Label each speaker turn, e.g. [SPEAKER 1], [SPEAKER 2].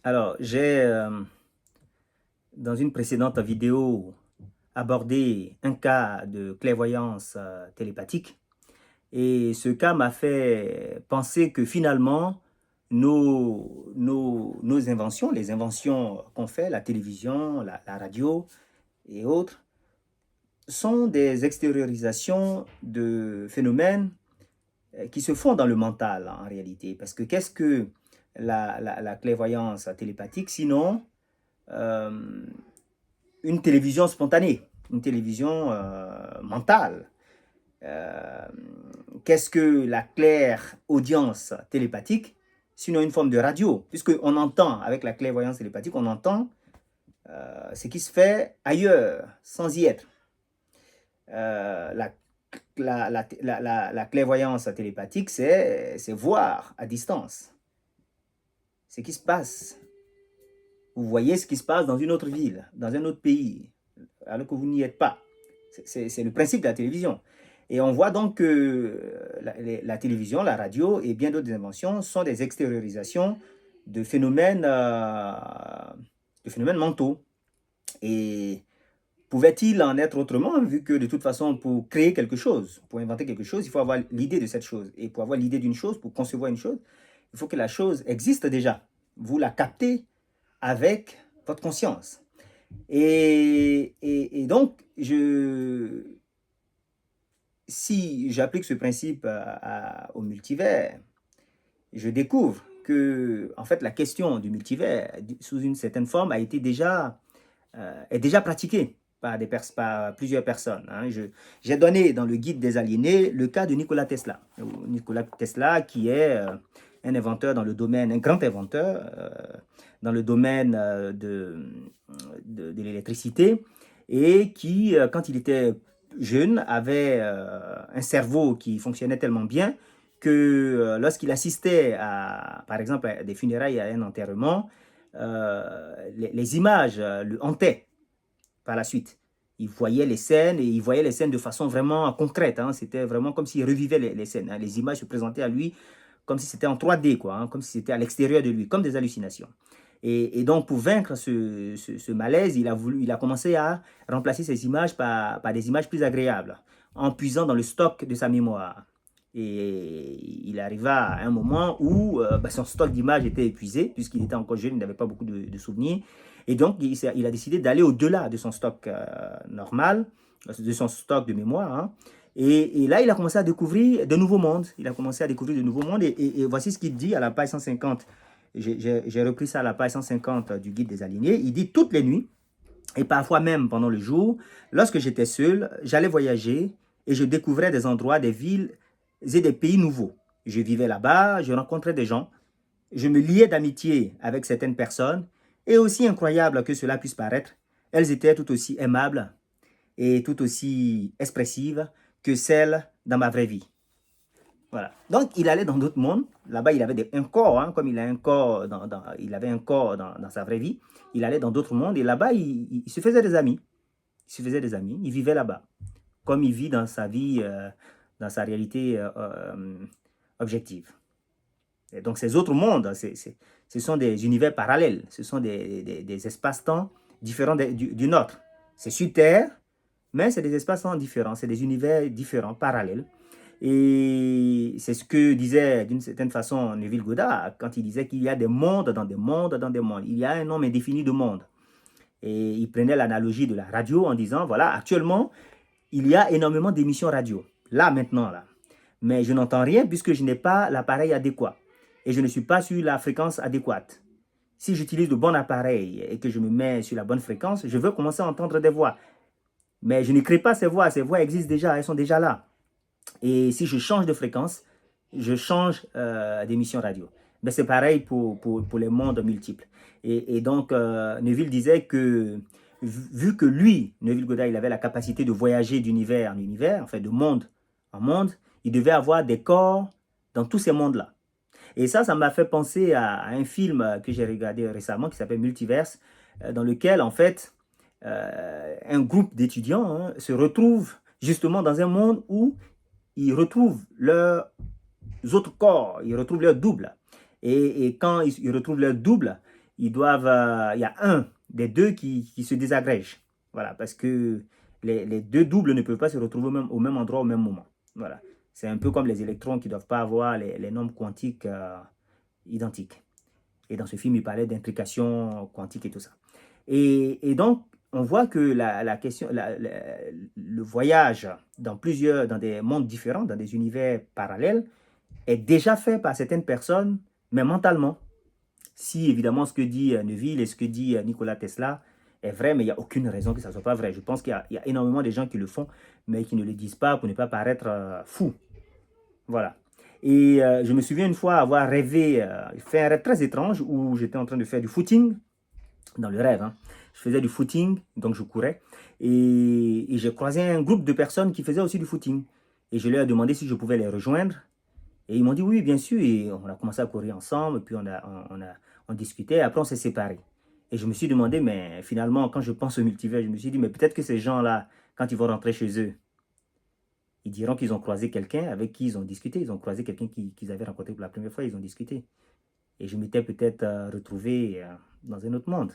[SPEAKER 1] Alors, j'ai, dans une précédente vidéo, abordé un cas de clairvoyance télépathique. Et ce cas m'a fait penser que finalement, nos inventions, les inventions qu'on fait, la télévision, la radio et autres, sont des extériorisations de phénomènes qui se font dans le mental en réalité. Parce que qu'est-ce que la clairvoyance télépathique, sinon euh, une télévision spontanée, une télévision mentale. Euh, Qu'est-ce que la claire audience télépathique, sinon une forme de radio, puisqu'on entend, avec la clairvoyance télépathique, on entend ce qui se fait ailleurs, sans y être. La clairvoyance télépathique, c'est voir à distance ce qui se passe. Vous voyez ce qui se passe dans une autre ville, dans un autre pays, alors que vous n'y êtes pas. C'est le principe de la télévision. Et on voit donc que la télévision, la radio et bien d'autres inventions sont des extériorisations de phénomènes mentaux. Et pouvait-il en être autrement, vu que de toute façon, pour créer quelque chose, pour inventer quelque chose, il faut avoir l'idée de cette chose. Et pour avoir l'idée d'une chose, pour concevoir une chose, il faut que la chose existe déjà. Vous la captez avec votre conscience. Et donc, si j'applique ce principe au multivers, je découvre que, en fait, la question du multivers, sous une certaine forme, est déjà pratiquée par plusieurs personnes. Hein. J'ai donné dans le guide des aliénés le cas de Nikola Tesla. Nikola Tesla, qui est un inventeur dans le domaine, un grand inventeur dans le domaine de l'électricité, et qui, quand il était jeune, avait un cerveau qui fonctionnait tellement bien que lorsqu'il assistait à, par exemple, à des funérailles, à un enterrement, les images le hantaient par la suite. Il voyait les scènes et il voyait les scènes de façon vraiment concrète. Hein. C'était vraiment comme s'il revivait les scènes. Hein. Les images se présentaient à lui comme si c'était en 3D, quoi, hein, comme si c'était à l'extérieur de lui, comme des hallucinations. Et donc, pour vaincre ce malaise, il a commencé à remplacer ces images par des images plus agréables, en puisant dans le stock de sa mémoire. Et il arriva à un moment où son stock d'images était épuisé, puisqu'il était encore jeune, il n'avait pas beaucoup de souvenirs. Et donc, il a décidé d'aller au-delà de son stock normal, de son stock de mémoire. Hein. Et là, il a commencé à découvrir de nouveaux mondes. Il a commencé à découvrir de nouveaux mondes. Et voici ce qu'il dit à la page 150. J'ai repris ça à la page 150 du guide des alignés. Il dit: toutes les nuits, et parfois même pendant le jour, lorsque j'étais seul, j'allais voyager et je découvrais des endroits, des villes et des pays nouveaux. Je vivais là-bas, je rencontrais des gens, je me liais d'amitié avec certaines personnes, et aussi incroyable que cela puisse paraître, elles étaient tout aussi aimables et tout aussi expressives que celles dans ma vraie vie. Voilà. Donc, il allait dans d'autres mondes. Là-bas, il avait un corps, hein, comme il a un corps il avait un corps dans sa vraie vie. Il allait dans d'autres mondes et là-bas, il se faisait des amis. Il se faisait des amis. Il vivait là-bas, comme il vit dans sa vie, dans sa réalité objective. Et donc, ces autres mondes, ce sont des univers parallèles. Ce sont des espaces-temps différents du nôtre. C'est sur Terre, mais c'est des espaces-temps différents. C'est des univers différents, parallèles. Et c'est ce que disait d'une certaine façon Neville Goddard quand il disait qu'il y a des mondes dans des mondes dans des mondes. Il y a un nombre indéfini de mondes. Et il prenait l'analogie de la radio en disant, voilà, actuellement, il y a énormément d'émissions radio. Là, maintenant, là. Mais je n'entends rien puisque je n'ai pas l'appareil adéquat. Et je ne suis pas sur la fréquence adéquate. Si j'utilise le bon appareil et que je me mets sur la bonne fréquence, je veux commencer à entendre des voix. Mais je ne crée pas ces voix existent déjà, elles sont déjà là. Et si je change de fréquence, je change d'émission radio. Mais c'est pareil pour les mondes multiples. Et donc, Neville disait que, vu que lui, Neville Goddard, il avait la capacité de voyager d'univers en univers, en fait, de monde en monde, il devait avoir des corps dans tous ces mondes-là. Et ça m'a fait penser à un film que j'ai regardé récemment qui s'appelle Multiverse, dans lequel, en fait, un groupe d'étudiants se retrouve justement dans un monde où ils retrouvent leurs autres corps, ils retrouvent leur double. Et quand ils retrouvent leur double, il y a un des deux qui se désagrège. Voilà, parce que les deux doubles ne peuvent pas se retrouver au même endroit au même moment. Voilà. C'est un peu comme les électrons qui ne doivent pas avoir les nombres quantiques identiques. Et dans ce film, il parlait d'intrication quantique et tout ça. Et donc, on voit que le voyage dans des mondes différents, dans des univers parallèles, est déjà fait par certaines personnes, mais mentalement. Si évidemment ce que dit Neville et ce que dit Nikola Tesla est vrai, mais il n'y a aucune raison que ça ne soit pas vrai. Je pense qu'il y a énormément de gens qui le font, mais qui ne le disent pas pour ne pas paraître fou. Voilà. Et je me souviens une fois avoir rêvé, fait un rêve très étrange où j'étais en train de faire du footing, dans le rêve. Hein. Je faisais du footing, donc je courais. Et j'ai croisé un groupe de personnes qui faisaient aussi du footing. Et je leur ai demandé si je pouvais les rejoindre. Et ils m'ont dit oui, bien sûr. Et on a commencé à courir ensemble. Et puis on discutait. Après, on s'est séparés. Et je me suis demandé, mais finalement, quand je pense au multivers, je me suis dit, mais peut-être que ces gens-là, quand ils vont rentrer chez eux, ils diront qu'ils ont croisé quelqu'un avec qui ils ont discuté. Ils ont croisé quelqu'un qu'ils avaient rencontré pour la première fois. Ils ont discuté. Et je m'étais peut-être retrouvé dans un autre monde.